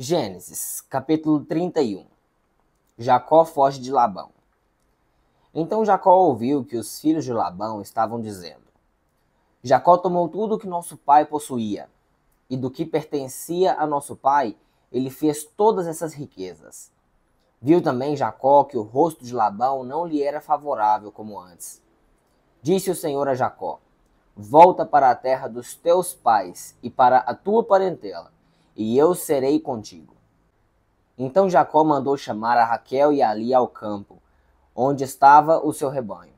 Gênesis, capítulo 31. Jacó foge de Labão. Então Jacó ouviu que os filhos de Labão estavam dizendo: Jacó tomou tudo o que nosso pai possuía, e do que pertencia a nosso pai, ele fez todas essas riquezas. Viu também Jacó que o rosto de Labão não lhe era favorável como antes. Disse o Senhor a Jacó: Volta para a terra dos teus pais e para a tua parentela, e eu serei contigo. Então Jacó mandou chamar a Raquel e a Lia ao campo, onde estava o seu rebanho.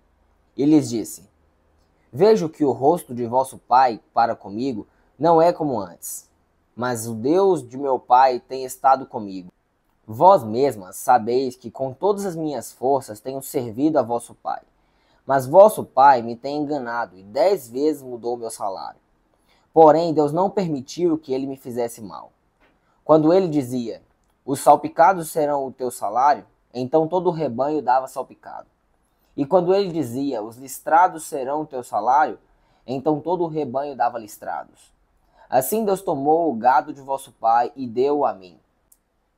E lhes disse: Vejo que o rosto de vosso pai para comigo não é como antes, mas o Deus de meu pai tem estado comigo. Vós mesmas sabeis que com todas as minhas forças tenho servido a vosso pai. Mas vosso pai me tem enganado e 10 vezes mudou meu salário. Porém, Deus não permitiu que ele me fizesse mal. Quando ele dizia: Os salpicados serão o teu salário, então todo o rebanho dava salpicado. E quando ele dizia: Os listrados serão o teu salário, então todo o rebanho dava listrados. Assim Deus tomou o gado de vosso pai e deu-o a mim.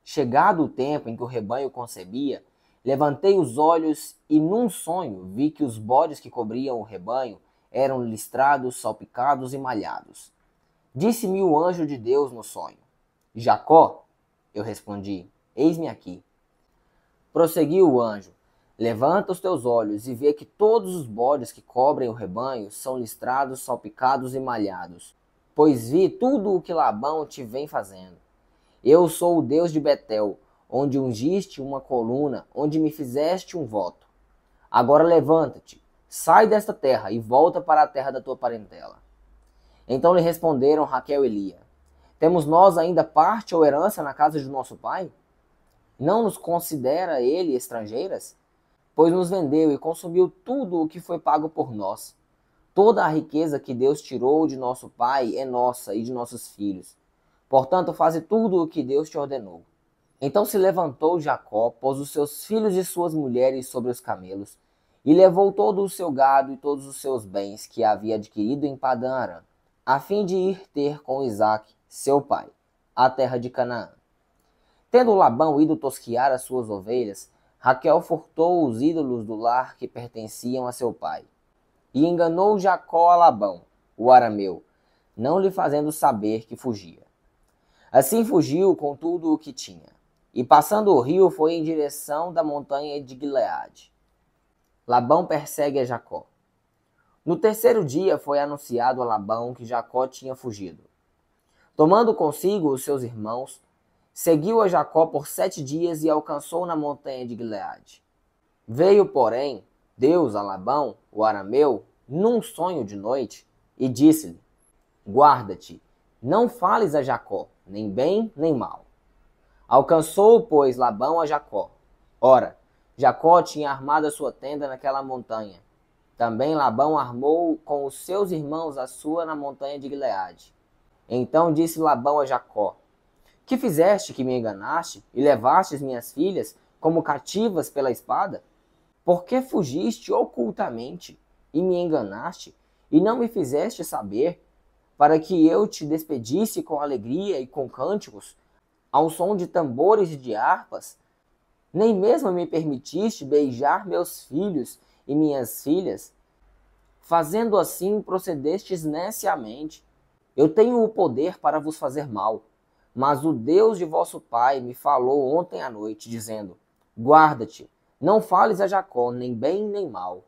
Chegado o tempo em que o rebanho concebia, levantei os olhos e num sonho vi que os bodes que cobriam o rebanho eram listrados, salpicados e malhados. Disse-me o anjo de Deus no sonho: Jacó? Eu respondi: Eis-me aqui. Prosseguiu o anjo: Levanta os teus olhos e vê que todos os bodes que cobrem o rebanho são listrados, salpicados e malhados. Pois vi tudo o que Labão te vem fazendo. Eu sou o Deus de Betel, onde ungiste uma coluna, onde me fizeste um voto. Agora levanta-te, sai desta terra e volta para a terra da tua parentela. Então lhe responderam Raquel e Lia: Temos nós ainda parte ou herança na casa de nosso pai? Não nos considera ele estrangeiras? Pois nos vendeu e consumiu tudo o que foi pago por nós. Toda a riqueza que Deus tirou de nosso pai é nossa e de nossos filhos. Portanto, faze tudo o que Deus te ordenou. Então se levantou Jacó, pôs os seus filhos e suas mulheres sobre os camelos, e levou todo o seu gado e todos os seus bens que havia adquirido em Padã-Arã, a fim de ir ter com Isaque, seu pai, a terra de Canaã. Tendo Labão ido tosquiar as suas ovelhas, Raquel furtou os ídolos do lar que pertenciam a seu pai. E enganou Jacó a Labão, o arameu, não lhe fazendo saber que fugia. Assim fugiu com tudo o que tinha, e passando o rio foi em direção da montanha de Gileade. Labão persegue a Jacó. No terceiro dia foi anunciado a Labão que Jacó tinha fugido. Tomando consigo os seus irmãos, seguiu a Jacó por 7 dias e alcançou na montanha de Gileade. Veio, porém, Deus a Labão, o arameu, num sonho de noite, e disse-lhe: Guarda-te, não fales a Jacó, nem bem nem mal. Alcançou, pois, Labão a Jacó. Ora, Jacó tinha armado a sua tenda naquela montanha. Também Labão armou com os seus irmãos a sua na montanha de Gileade. Então disse Labão a Jacó: Que fizeste que me enganaste e levastes minhas filhas como cativas pela espada? Por que fugiste ocultamente e me enganaste e não me fizeste saber, para que eu te despedisse com alegria e com cânticos, ao som de tambores e de harpas? Nem mesmo me permitiste beijar meus filhos e minhas filhas. Fazendo assim, procedestes neciamente. Eu tenho o poder para vos fazer mal, mas o Deus de vosso pai me falou ontem à noite, dizendo: Guarda-te, não fales a Jacó, nem bem nem mal.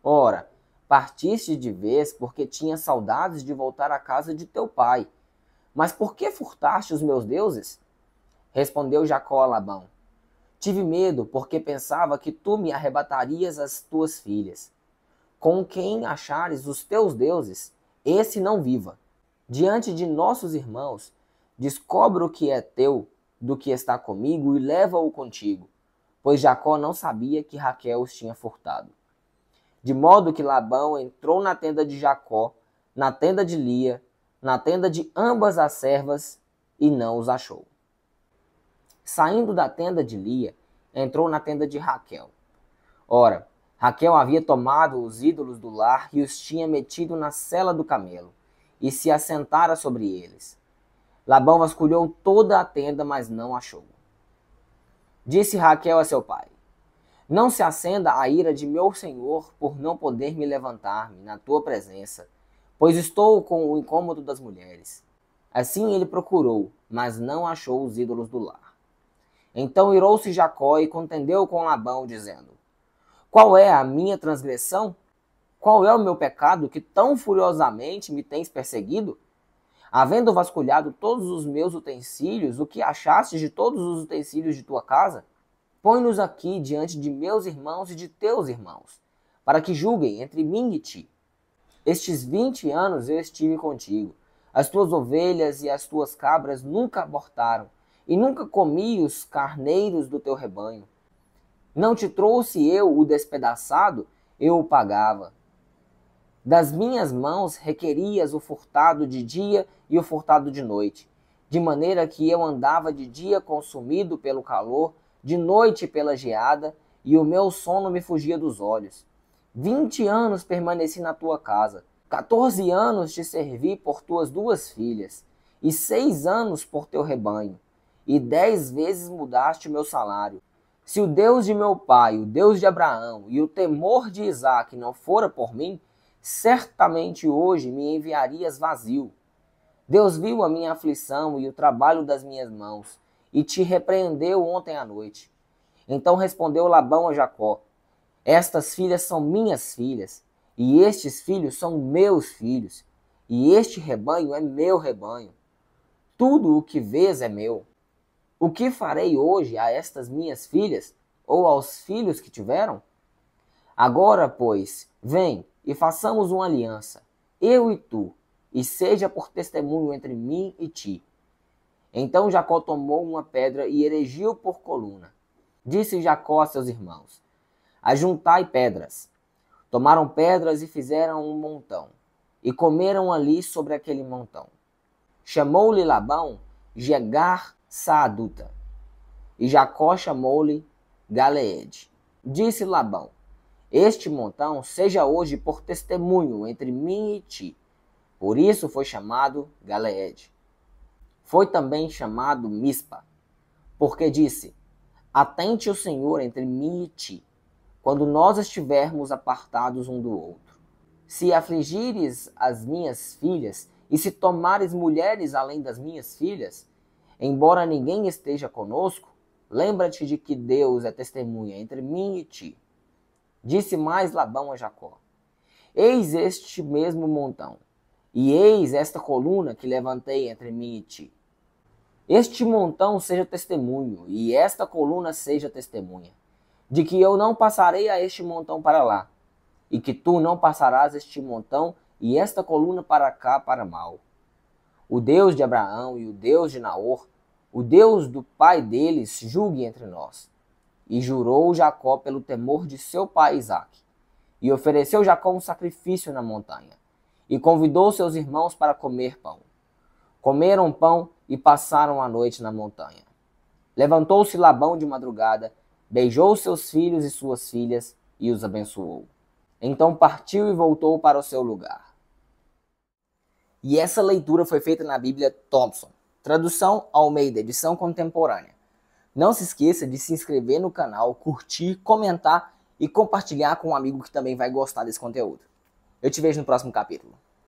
Ora, partiste de vez porque tinha saudades de voltar à casa de teu pai. Mas por que furtaste os meus deuses? Respondeu Jacó a Labão: Tive medo, porque pensava que tu me arrebatarias as tuas filhas. Com quem achares os teus deuses, esse não viva. Diante de nossos irmãos, descobre o que é teu do que está comigo e leva-o contigo. Pois Jacó não sabia que Raquel os tinha furtado. De modo que Labão entrou na tenda de Jacó, na tenda de Lia, na tenda de ambas as servas, e não os achou. Saindo da tenda de Lia, entrou na tenda de Raquel. Ora, Raquel havia tomado os ídolos do lar e os tinha metido na sela do camelo, e se assentara sobre eles. Labão vasculhou toda a tenda, mas não achou. Disse Raquel a seu pai: não se acenda a ira de meu senhor por não poder me levantar-me na tua presença, pois estou com o incômodo das mulheres. Assim ele procurou, mas não achou os ídolos do lar. Então irou-se Jacó e contendeu com Labão, dizendo: qual é a minha transgressão? Qual é o meu pecado que tão furiosamente me tens perseguido? Havendo vasculhado todos os meus utensílios, o que achaste de todos os utensílios de tua casa? Põe-nos aqui diante de meus irmãos e de teus irmãos, para que julguem entre mim e ti. Estes 20 anos eu estive contigo. As tuas ovelhas e as tuas cabras nunca abortaram, e nunca comi os carneiros do teu rebanho. Não te trouxe eu o despedaçado, eu o pagava. Das minhas mãos requerias o furtado de dia e o furtado de noite, de maneira que eu andava de dia consumido pelo calor, de noite pela geada, e o meu sono me fugia dos olhos. 20 anos permaneci na tua casa, 14 anos te servi por tuas 2 filhas, e 6 anos por teu rebanho, e 10 vezes mudaste o meu salário. Se o Deus de meu pai, o Deus de Abraão e o temor de Isaque não fora por mim, certamente hoje me enviarias vazio. Deus viu a minha aflição e o trabalho das minhas mãos, e te repreendeu ontem à noite. Então respondeu Labão a Jacó: estas filhas são minhas filhas, e estes filhos são meus filhos, e este rebanho é meu rebanho. Tudo o que vês é meu. O que farei hoje a estas minhas filhas, ou aos filhos que tiveram? Agora, pois, vem e façamos uma aliança, eu e tu, e seja por testemunho entre mim e ti. Então Jacó tomou uma pedra e erigiu por coluna. Disse Jacó a seus irmãos: ajuntai pedras. Tomaram pedras e fizeram um montão, e comeram ali sobre aquele montão. Chamou-lhe Labão Jegar-Saaduta, e Jacó chamou-lhe Galeede. Disse Labão: este montão seja hoje por testemunho entre mim e ti. Por isso foi chamado Galeede. Foi também chamado Mispa, porque disse: atente o Senhor entre mim e ti, quando nós estivermos apartados um do outro. Se afligires as minhas filhas, e se tomares mulheres além das minhas filhas, embora ninguém esteja conosco, lembra-te de que Deus é testemunha entre mim e ti. Disse mais Labão a Jacó: eis este mesmo montão, e eis esta coluna que levantei entre mim e ti. Este montão seja testemunho, e esta coluna seja testemunha, de que eu não passarei a este montão para lá, e que tu não passarás este montão e esta coluna para cá para mal. O Deus de Abraão e o Deus de Naor, o Deus do pai deles, julgue entre nós. E jurou Jacó pelo temor de seu pai Isaque. E ofereceu Jacó um sacrifício na montanha, e convidou seus irmãos para comer pão. Comeram pão e passaram a noite na montanha. Levantou-se Labão de madrugada, beijou seus filhos e suas filhas e os abençoou. Então partiu e voltou para o seu lugar. E essa leitura foi feita na Bíblia Thompson, tradução Almeida, edição contemporânea. Não se esqueça de se inscrever no canal, curtir, comentar e compartilhar com um amigo que também vai gostar desse conteúdo. Eu te vejo no próximo capítulo.